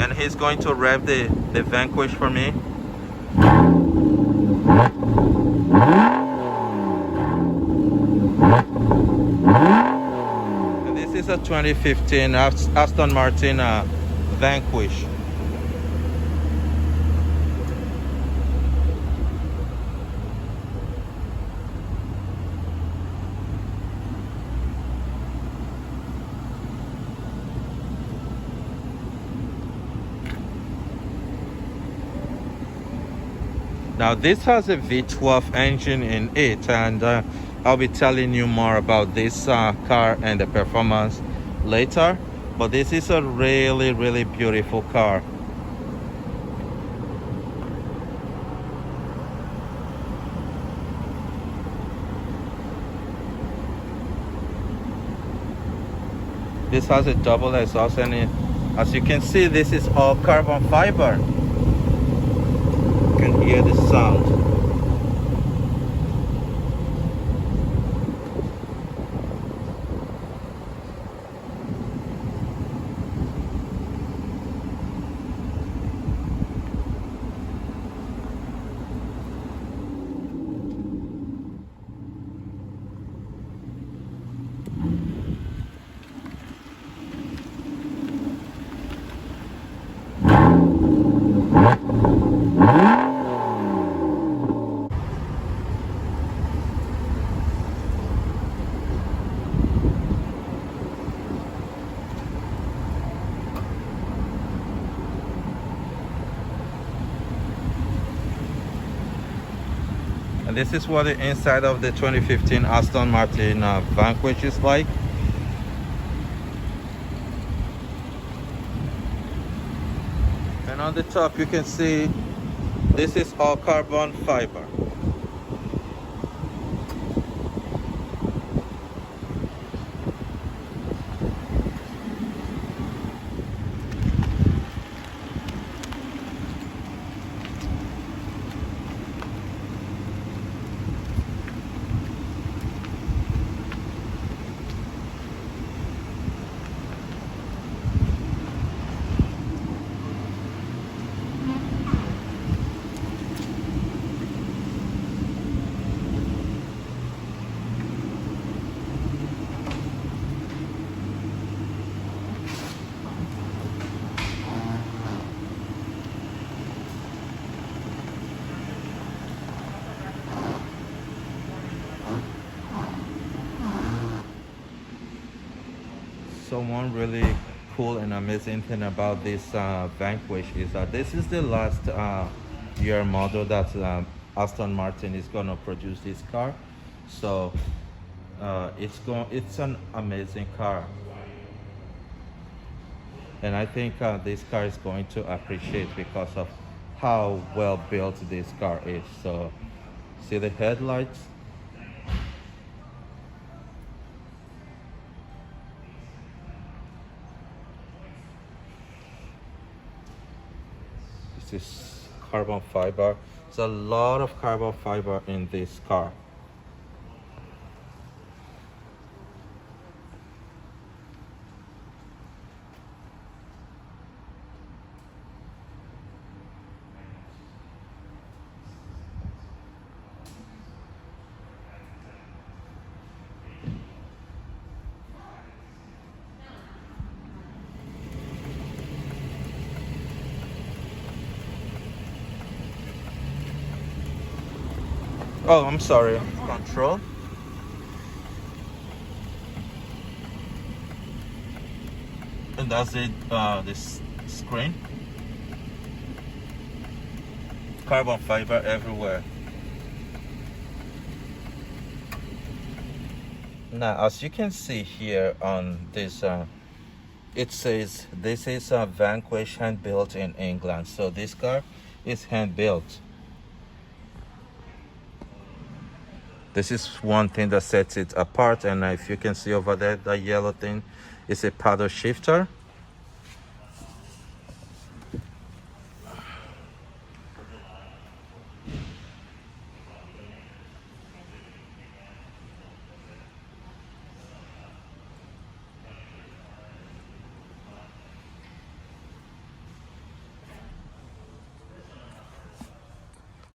and he's going to rev the Vanquish for me. And this is a 2015 Aston Martin Vanquish. Now this has a V12 engine in it, and I'll be telling you more about this car and the performance later, but this is a really beautiful car. This has a double exhaust, and as you can see, this is all carbon fiber. You can hear the sound. And this is what the inside of the 2015 Aston Martin Vanquish is like. And on the top you can see this is all carbon fiber. So one really cool and amazing thing about this Vanquish is that this is the last year model that Aston Martin is going to produce this car. So it's an amazing car, and I think this car is going to appreciate because of how well built this car is. So see the headlights. This is carbon fiber. There's a lot of carbon fiber in this car. Oh, I'm sorry. Control. And that's it, this screen. Carbon fiber everywhere. Now, as you can see here on this, it says this is a Vanquish hand built in England. So this car is hand built. This is one thing that sets it apart, and if you can see over there, that yellow thing is a paddle shifter.